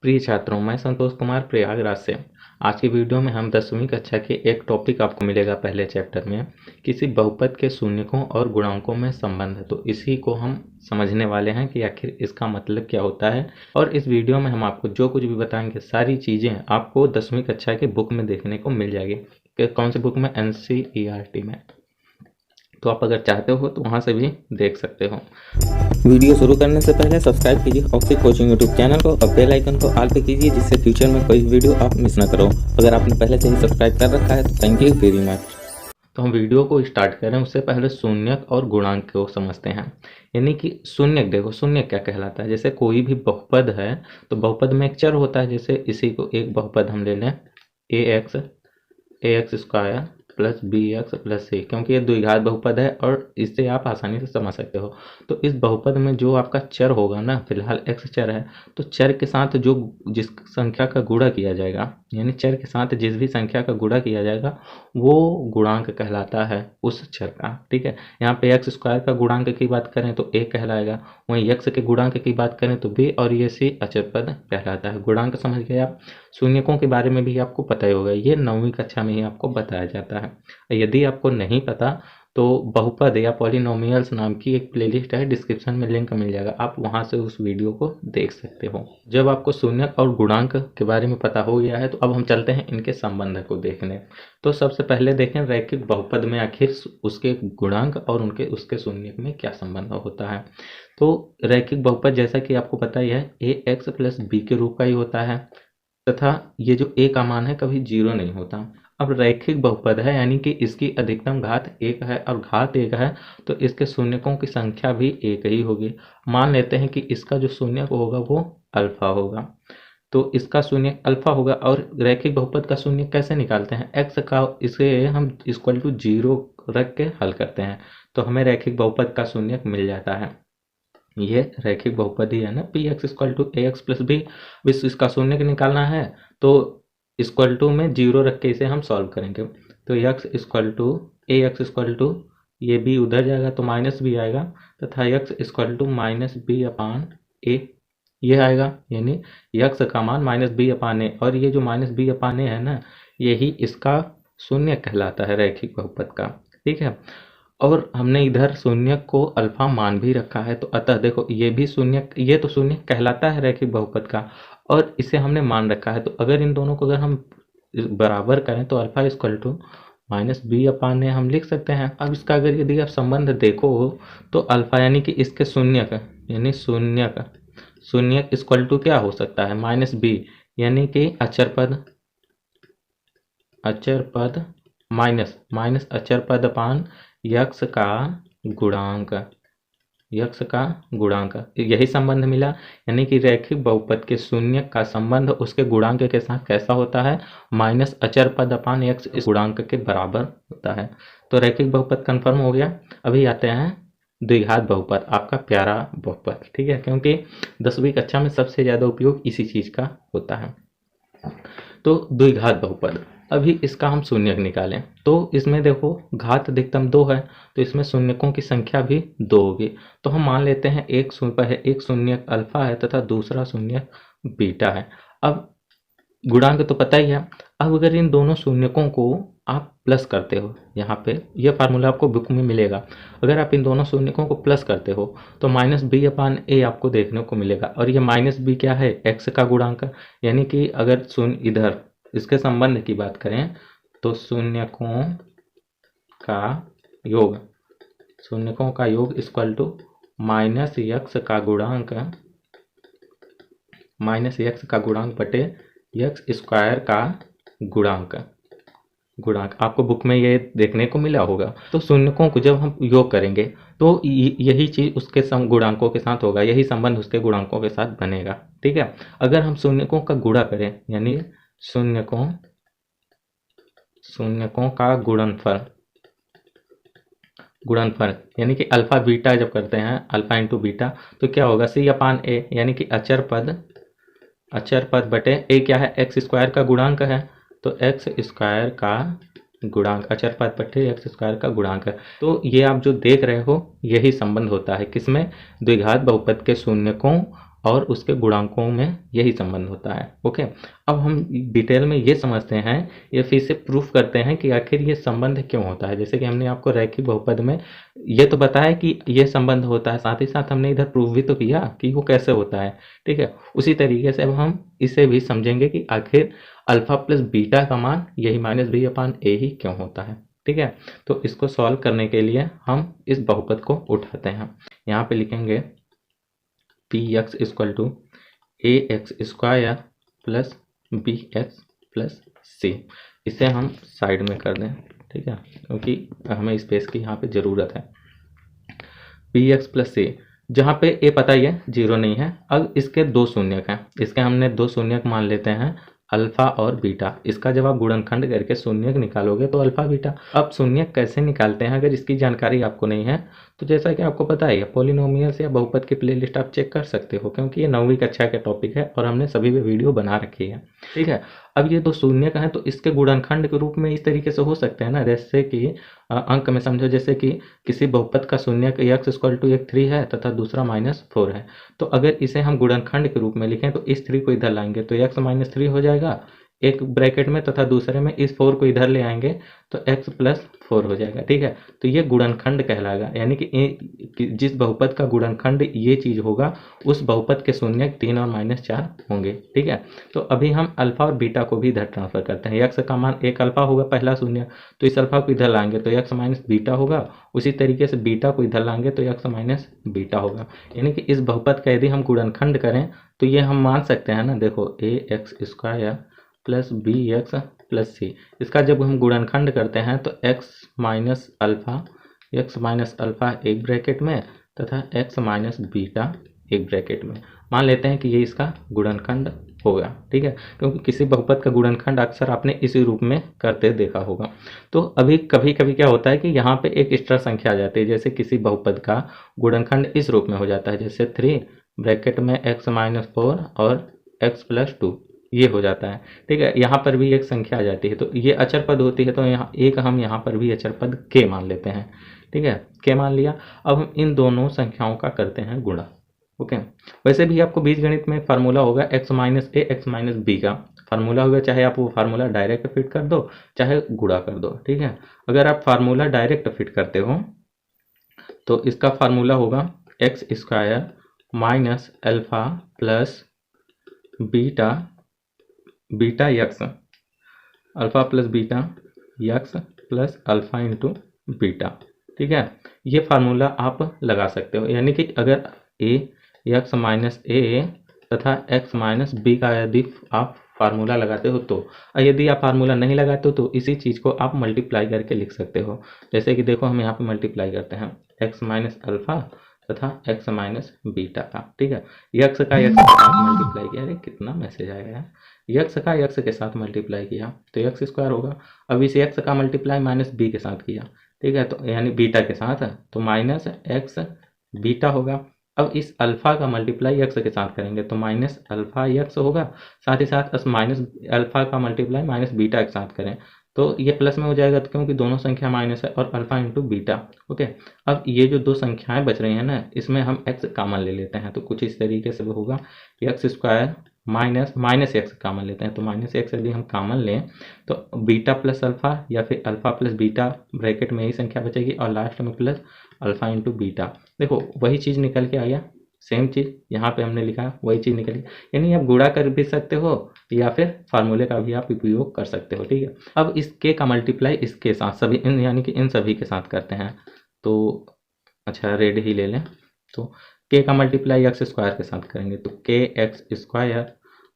प्रिय छात्रों, मैं संतोष कुमार प्रयागराज से। आज की वीडियो में हम 10वीं कक्षा के एक टॉपिक आपको मिलेगा पहले चैप्टर में, किसी बहुपद के शून्यकों और गुणांकों में संबंध। तो इसी को हम समझने वाले हैं कि आखिर इसका मतलब क्या होता है। और इस वीडियो में हम आपको जो कुछ भी बताएंगे सारी चीज़ें आपको 10वीं कक्षा के बुक में देखने को मिल जाएगी। कौन सी बुक में? NCERT में। तो आप अगर चाहते हो तो वहाँ से भी देख सकते हो। वीडियो शुरू करने से पहले सब्सक्राइब कीजिए ऑक्सी कोचिंग यूट्यूब चैनल को और बेल आइकन को ऑल पे कीजिए, जिससे फ्यूचर में कोई वीडियो आप मिस ना करो। अगर आपने पहले से ही सब्सक्राइब कर रखा है तो थैंक यू वेरी मच। तो हम वीडियो को स्टार्ट करें उससे पहले शून्यक और गुणांक को समझते हैं। यानी कि शून्यक, देखो शून्यक क्या कहलाता है। जैसे कोई भी बहुपद है तो बहुपद में एक चर होता है। जैसे इसी को एक बहुपद हम ले लें ax square plus bx plus c, क्योंकि ये द्विघात बहुपद है और इससे आप आसानी से समझ सकते हो। तो इस बहुपद में जो आपका चर होगा ना, फिलहाल x चर है, तो चर के साथ जो जिस संख्या का गुणा किया जाएगा, यानी चर के साथ जिस भी संख्या का गुणा किया जाएगा वो गुणांक कहलाता है उस चर का। ठीक है, यहाँ पे x स्क्वायर का गुणांक की बात करें तो a कहलाएगा, वहीं x के गुणांक की बात करें तो b, और ये c अचर पद कहलाता है। गुणांक समझ गए आप। शून्यकों के बारे में भी आपको पता ही होगा, ये 9वीं कक्षा में ही आपको बताया जाता है। यदि आपको नहीं पता तो बहुपद या पॉलिनोमियल्स नाम की एक प्लेलिस्ट है, डिस्क्रिप्शन में लिंक मिल जाएगा, आप वहां से उस वीडियो को देख सकते हो। जब आपको शून्यक और गुणांक के बारे में पता हो गया है तो अब हम चलते हैं इनके संबंध को देखने। तो सबसे पहले देखें रैखिक बहुपद में आखिर उसके गुणांक और उसके शून्यक में क्या संबंध होता है। तो रैखिक बहुपद जैसा कि आपको पता ही है ax प्लस बी के रूप का ही होता है, तथा ये जो a का मान है कभी 0 नहीं होता। अब रैखिक बहुपद है यानी कि इसकी अधिकतम घात 1 है और घात 1 है, तो इसके शून्यकों की संख्या भी 1 ही होगी। मान लेते हैं कि इसका जो शून्यक होगा वो अल्फा होगा, तो इसका शून्यक अल्फा होगा। और रैखिक बहुपद का शून्यक कैसे निकालते हैं? x का, इसे हम इक्वल टू 0 रख के हल करते हैं तो हमें रैखिक बहुपद का शून्यक मिल जाता है। ये रैखिक बहुपद ही है ना, P x equal to A X plus B. इसका शून्य निकालना है तो इक्वल टू में 0 रख के इसे हम सॉल्व करेंगे। तो x equal to A x equal to, ये बी उधर जाएगा तो माइनस बी आएगा, तथा x equal to minus b upon a, ये आएगा। यानी एक्स का मान माइनस बी अपान ए, और ये जो माइनस बी अपान ए है ना, यही इसका शून्य कहलाता है रैखिक बहुपद का। ठीक है, और हमने इधर शून्य को अल्फा मान भी रखा है, तो अतः देखो ये भी शून्य, ये तो शून्य कहलाता है रैखिक बहुपद का, और इसे हमने मान रखा है। तो अगर इन दोनों को अगर हम बराबर करें तो alpha equal to minus b upon a हम लिख सकते हैं। अब इसका अगर यदि आप संबंध देखो तो अल्फा यानी कि इसके शून्य का, यानी शून्य इक्वल टू क्या हो सकता है? माइनस बी, यानी कि अचर पद माइनस अचर पद अपान यक्स का गुणांक, यही संबंध मिला। यानी कि रैखिक बहुपद के शून्य का संबंध उसके गुणांक के साथ कैसा होता है? माइनस अचर पद अपान यक्स इस गुणांक के बराबर होता है। तो रैखिक बहुपद कंफर्म हो गया। अभी आते हैं द्विघात बहुपद, आपका प्यारा बहुपद। ठीक है, क्योंकि 10वीं कक्षा में सबसे ज्यादा उपयोग इसी चीज का होता है। तो द्विघात बहुपद, अभी इसका हम शून्यक निकालें तो इसमें देखो घात अधिकतम 2 है, तो इसमें शून्यकों की संख्या भी 2 होगी। तो हम मान लेते हैं एक शून्यक अल्फा है तथा दूसरा शून्यक बीटा है। अब गुणांक तो पता ही है। अब अगर इन दोनों शून्यकों को आप प्लस करते हो, यहाँ पे ये फार्मूला आपको बुक में मिलेगा, अगर आप इन दोनों शून्यकों को प्लस करते हो तो माइनस बी अपान ए आपको देखने को मिलेगा। और ये माइनस बी क्या है? एक्स का गुणांक। यानी कि अगर शून्य इधर इसके संबंध की बात करें तो शून्यकों का योग इक्वल टू माइनस यक्स का गुणांक बटे यक्स स्क्वायर का गुणांक। आपको बुक में ये देखने को मिला होगा। तो शून्यकों को जब हम योग करेंगे तो यही चीज उसके गुणांकों के साथ होगा, यही संबंध उसके गुणांकों के साथ बनेगा। ठीक है, अगर हम शून्यकों का गुणा करें, यानी शून्यकों का गुणनफल, यानी कि अल्फा बीटा जब करते हैं, अल्फा इंटू बीटा, तो क्या होगा? सी अपान ए, यानी कि अचर पद बटे ए क्या है? एक्स स्क्वायर का गुणांक है, तो एक्स स्क्वायर का गुणांक, अचर पद बटे एक्स स्क्वायर का गुणांक है। तो ये आप जो देख रहे हो यही संबंध होता है किसमें? द्विघात बहुपद के शून्यकों और उसके गुणांकों में यही संबंध होता है। ओके, अब हम डिटेल में ये समझते हैं, ये फिर से प्रूफ करते हैं कि आखिर ये संबंध क्यों होता है। जैसे कि हमने आपको रैखिक बहुपद में ये तो बताया कि ये संबंध होता है, साथ ही साथ हमने इधर प्रूफ भी तो किया कि वो कैसे होता है। ठीक है, उसी तरीके से अब हम इसे भी समझेंगे कि आखिर अल्फा प्लस बीटा का मान यही माइनस बी अपान ए ही क्यों होता है। ठीक है, तो इसको सॉल्व करने के लिए हम इस बहुपद को उठाते हैं। यहाँ पे लिखेंगे p x equal to A x square plus b x plus c. इसे हम साइड में कर दें, ठीक है, क्योंकि हमें स्पेस की यहाँ पे ज़रूरत है। पी एक्स प्लस सी, जहाँ पे ए पता ही है जीरो नहीं है। अब इसके दो शून्यक हैं, इसके हमने दो शून्यक मान लेते हैं अल्फा और बीटा। इसका जब आप गुणनखंड करके शून्यक निकालोगे तो अल्फा बीटा। अब शून्यक कैसे निकालते हैं अगर इसकी जानकारी आपको नहीं है तो जैसा कि आपको पता है पॉलिनोमियल्स या बहुपद की प्लेलिस्ट आप चेक कर सकते हो, क्योंकि ये 9वीं कक्षा का टॉपिक है और हमने सभी पे वीडियो बना रखी है। ठीक है, अब ये दो शून्यक हैं तो इसके गुणनखंड के रूप में इस तरीके से हो सकते हैं ना, जैसे कि अंक में समझो, जैसे कि किसी बहुपद का शून्यक एक्स इक्वल टू एक 3 है तथा दूसरा -4 है। तो अगर इसे हम गुणनखंड के रूप में लिखें तो इस 3 को इधर लाएंगे तो x -3 हो जाएगा एक ब्रैकेट में, तथा दूसरे में इस 4 को इधर ले आएंगे तो x + 4 हो जाएगा। ठीक है, तो ये गुणनखंड कहलाएगा, यानी कि जिस बहुपद का गुणनखंड ये चीज़ होगा उस बहुपद के शून्यक 3 और -4 होंगे। ठीक है, तो अभी हम अल्फा और बीटा को भी इधर ट्रांसफर करते हैं। x का मान एक अल्फा होगा पहला शून्य, तो इस अल्फा को इधर लाएंगे तो x - बीटा होगा। उसी तरीके से बीटा को इधर लाएंगे तो x - बीटा होगा। यानी कि इस बहुपद का यदि हम गुणनखंड करें तो ये हम मान सकते हैं ना, देखो ax² plus b x plus c, इसका जब हम गुणनखंड करते हैं तो x अल्फा एक ब्रैकेट में तथा x बीटा एक ब्रैकेट में। मान लेते हैं कि ये इसका गुणनखंड होगा। ठीक है, क्योंकि किसी बहुपद का गुणनखंड अक्सर आपने इसी रूप में करते देखा होगा। तो अभी कभी कभी क्या होता है कि यहाँ पे एक एक्स्ट्रा संख्या आ जाती है, जैसे किसी बहुपद का गुणनखंड इस रूप में हो जाता है, जैसे 3 ब्रैकेट में x - 4 और x + 2 ये हो जाता है। ठीक है, यहाँ पर भी एक संख्या आ जाती है तो ये अचर पद होती है, तो यहाँ एक हम यहाँ पर भी अचर पद k मान लेते हैं। ठीक है, k मान लिया। अब हम इन दोनों संख्याओं का करते हैं गुणा। ओके, वैसे भी आपको बीजगणित में फार्मूला होगा x - a x - b का फार्मूला होगा, चाहे आप वो फार्मूला डायरेक्ट फिट कर दो चाहे गुणा कर दो। ठीक है, अगर आप फार्मूला डायरेक्ट फिट करते हो तो इसका फार्मूला होगा x² - alpha plus beta x alpha plus beta x plus alpha into beta. ठीक है, ये फार्मूला आप लगा सकते हो, यानी कि अगर a यक्स -a तथा x - b का यदि आप फार्मूला लगाते हो तो, यदि आप फार्मूला नहीं लगाते हो तो इसी चीज़ को आप मल्टीप्लाई करके लिख सकते हो। जैसे कि देखो हम यहाँ पे मल्टीप्लाई करते हैं x - अल्फा तथा x - बीटा का। ठीक है, यक्स का यक्स के साथ मल्टीप्लाई किया, अरे कितना मैसेज आएगा यार, यक्स का यक्स के साथ मल्टीप्लाई किया तो x² होगा। अब इस x का मल्टीप्लाई -b के साथ किया, ठीक है, तो यानी बीटा के साथ, तो -x बीटा होगा। अब इस अल्फा का मल्टीप्लाई x के साथ करेंगे तो -अल्फा x होगा, साथ ही साथ -अल्फा का मल्टीप्लाई -बीटा के साथ करें तो ये प्लस में हो जाएगा, तो क्योंकि दोनों संख्या माइनस है, और अल्फा इंटू बीटा। ओके, अब ये जो दो संख्याएं बच रही हैं ना, इसमें हम x कॉमन ले लेते हैं तो कुछ इस तरीके से होगा x² माइनस एक्स कॉमन लेते हैं तो -x यदि हम कॉमन लें तो बीटा प्लस अल्फा या फिर अल्फा प्लस बीटा ब्रैकेट में ही संख्या बचेगी और लास्ट में प्लस अल्फा इंटू बीटा। देखो वही चीज़ निकल के आ गया, सेम चीज़ यहाँ पे हमने लिखा वही चीज़ निकली, यानी आप गुणा कर भी सकते हो या फिर फार्मूले का भी आप उपयोग कर सकते हो। ठीक है, अब इस k का मल्टीप्लाई इसके साथ सभी यानी कि इन सभी के साथ करते हैं तो अच्छा रेड ही ले लें, तो k का मल्टीप्लाई x² के साथ करेंगे तो kx²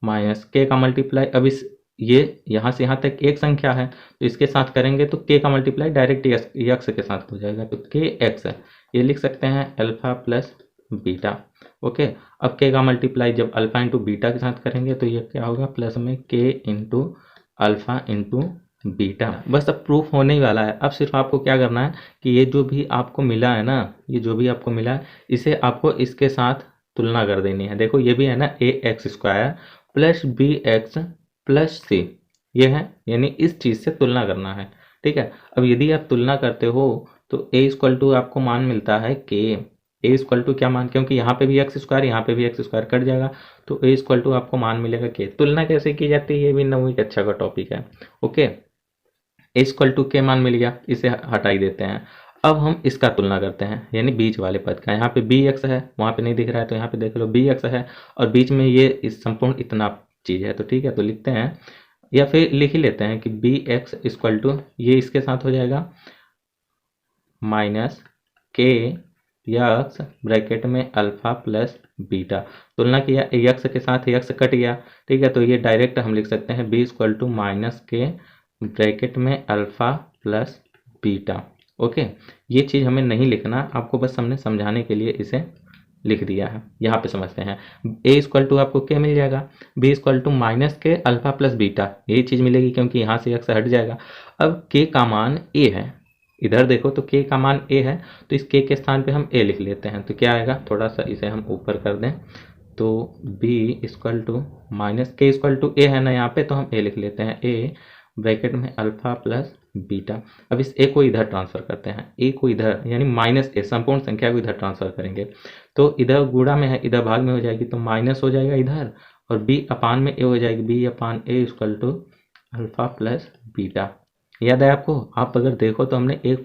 माइनस k का मल्टीप्लाई, अब इस ये यहाँ से यहाँ तक एक संख्या है तो इसके साथ करेंगे तो k का मल्टीप्लाई डायरेक्ट x के साथ हो जाएगा तो kx ये लिख सकते हैं अल्फा प्लस बीटा। ओके, अब k का मल्टीप्लाई जब अल्फा इंटू बीटा के साथ करेंगे तो ये क्या होगा, प्लस में k into alpha into beta. बस अब प्रूफ होने ही वाला है। अब सिर्फ आपको क्या करना है कि ये जो भी आपको मिला है ना, ये जो भी आपको मिला है इसे आपको इसके साथ तुलना कर देनी है। देखो ये भी है ना ax² plus bx plus c, ये है, यानी इस चीज़ से तुलना करना है। ठीक है, अब यदि आप तुलना करते हो तो a = आपको मान मिलता है k, ए इक्वल टू क्या मान, क्योंकि यहाँ पे भी एक्स स्क्वायर यहाँ पे भी एक्स स्क्वायर कट जाएगा, तो ए इक्वल टू आपको मान मिलेगा के। तुलना कैसे की जाती है ये भी 9वीं कक्षा का टॉपिक है। ओके, ए इक्वल टू के मान मिल गया, इसे हटा ही देते हैं। अब हम इसका तुलना करते हैं, यानी बीच वाले पद का। यहाँ पे बी एक्स है, वहाँ पे नहीं दिख रहा है तो यहाँ पे देख लो बी एक्स है, और बीच में ये इस संपूर्ण इतना चीज़ है, तो ठीक है, तो लिखते हैं या फिर लिख ही लेते हैं कि बी एक्स इक्वल टू ये इसके साथ हो जाएगा माइनस के यक्स ब्रैकेट में अल्फा प्लस बीटा। तुलना किया यक्स के साथ, यक्स कट गया, ठीक है, तो ये डायरेक्ट हम लिख सकते हैं बी इक्वल टू माइनस के ब्रैकेट में अल्फा प्लस बीटा। ओके, ये चीज़ हमें नहीं लिखना, आपको बस हमने समझाने के लिए इसे लिख दिया है। यहाँ पे समझते हैं, ए इक्वल टू आपको क्या मिल जाएगा, बी इक्वल टू माइनस के अल्फा प्लस बीटा, यही चीज़ मिलेगी क्योंकि यहाँ से एक्स हट जाएगा। अब के का मान ए है, इधर देखो तो के का मान ए है, तो इस के स्थान पे हम ए लिख लेते हैं, तो क्या आएगा, थोड़ा सा इसे हम ऊपर कर दें, तो बी इक्वल टू माइनस के इक्वल टू ए है ना यहाँ पे, तो हम ए लिख लेते हैं, ए ब्रैकेट में अल्फा प्लस बीटा। अब इस ए को इधर ट्रांसफर करते हैं, ए को इधर यानी माइनस ए संपूर्ण संख्या को इधर ट्रांसफर करेंगे, तो इधर गुणा में है, इधर भाग में हो जाएगी, तो माइनस हो जाएगा इधर, और बी अपान में ए हो जाएगी, B upon A equal to alpha plus beta. याद है आपको, आप अगर देखो तो हमने एक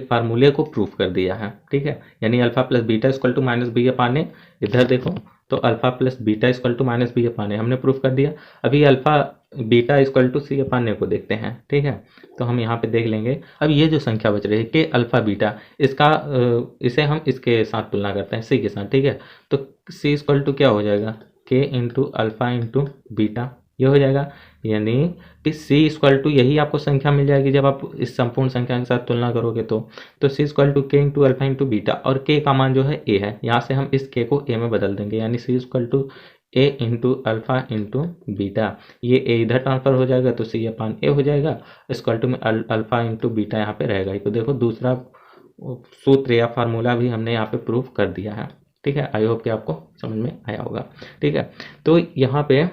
फार्मूले को प्रूफ कर दिया है, ठीक है, यानी alpha plus beta equal to minus b upon a, इधर देखो तो alpha plus beta equal to minus b upon a हमने प्रूफ कर दिया। अभी alpha beta equal to c upon a को देखते हैं, ठीक है, तो हम यहाँ पे देख लेंगे। अब ये जो संख्या बच रही है कि अल्फा बीटा, इसका इसे हम इसके साथ तुलना करते हैं, सी के साथ, ठीक है, तो सी इक्वल टू क्या हो जाएगा, के इंटू अल्फा इंटू बीटा, ये हो जाएगा, यानी कि सी इक्वल टू यही आपको संख्या मिल जाएगी जब आप इस संपूर्ण संख्या के साथ तुलना करोगे, तो सी इक्वल टू के इंटू अल्फा इंटू बीटा, और के का मान जो है ए है, यहाँ से हम इस के को ए में बदल देंगे, यानी c equal to a into alpha into beta, ये ए इधर ट्रांसफर हो जाएगा तो सी अपान ए हो जाएगा, इक्वल टू में अल्फा इंटू बीटा यहाँ पे रहेगा ही। तो देखो दूसरा सूत्र या फार्मूला भी हमने यहाँ पे प्रूफ कर दिया है, ठीक है, आई होप कि आपको समझ में आया होगा, ठीक है। तो यहाँ पे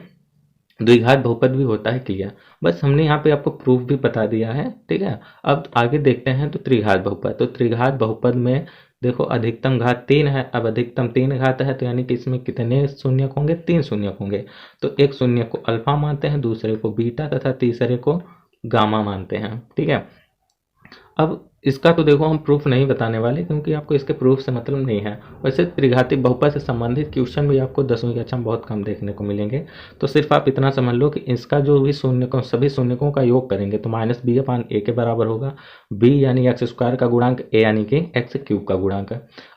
द्विघात बहुपद भी होता है, क्लियर, बस हमने यहाँ पे आपको प्रूफ भी बता दिया है, ठीक है। अब आगे देखते हैं तो त्रिघात बहुपद, तो त्रिघात बहुपद में देखो अधिकतम घात 3 है, अब अधिकतम 3 घात है, तो यानी कि इसमें कितने शून्यक होंगे, 3 शून्यक होंगे, तो एक शून्य को अल्फा मानते हैं, दूसरे को बीटा तथा तीसरे को गामा मानते हैं, ठीक है। अब इसका तो देखो हम प्रूफ नहीं बताने वाले, क्योंकि आपको इसके प्रूफ से मतलब नहीं है। वैसे त्रिघातिक बहुपद से संबंधित क्वेश्चन भी आपको 10वीं कक्षा में बहुत कम देखने को मिलेंगे, तो सिर्फ आप इतना समझ लो कि इसका जो भी शून्यकों, सभी शून्यकों का योग करेंगे तो माइनस बी अपान ए के बराबर होगा, बी यानी एक्स स्क्वायर का गुणांक, ए यानी कि एक्स क्यूब का गुणांक,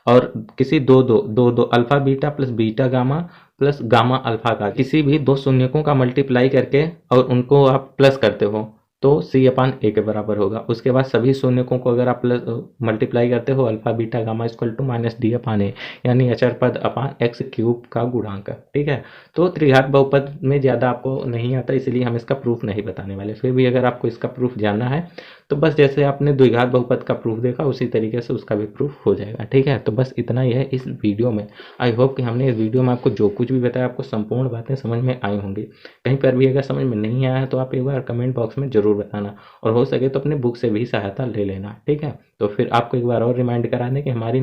और किसी दो alpha beta plus beta gamma plus gamma alpha का किसी भी दो शून्यकों का मल्टीप्लाई करके और उनको आप प्लस करते हो तो सी अपान ए के बराबर होगा। उसके बाद सभी शून्यकों को अगर आप प्लस मल्टीप्लाई करते हो, alpha beta gamma equal to minus d upon a, यानी अचर पद अपान एक्स क्यूब का गुणांक, ठीक है। तो त्रिघात बहुपद में ज़्यादा आपको नहीं आता, इसलिए हम इसका प्रूफ नहीं बताने वाले। फिर भी अगर आपको इसका प्रूफ जानना है तो बस जैसे आपने द्विघात बहुपद का प्रूफ देखा उसी तरीके से उसका भी प्रूफ हो जाएगा, ठीक है। तो बस इतना ही है इस वीडियो में। आई होप कि हमने इस वीडियो में आपको जो कुछ भी बताया आपको संपूर्ण बातें समझ में आई होंगी। कहीं पर भी अगर समझ में नहीं आया है तो आप एक बार कमेंट बॉक्स में ज़रूर बताना, और हो सके तो अपने बुक से भी सहायता ले लेना, ठीक है। तो फिर आपको एक बार और रिमाइंड करा दें कि हमारी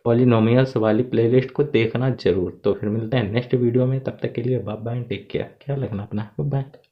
पॉलिनोमियल्स वाली प्लेलिस्ट को देखना जरूर। तो फिर मिलते हैं नेक्स्ट वीडियो में, तब तक के लिए बाय बाय, टेक केयर, ख्याल रखना अपना, बाय बाय।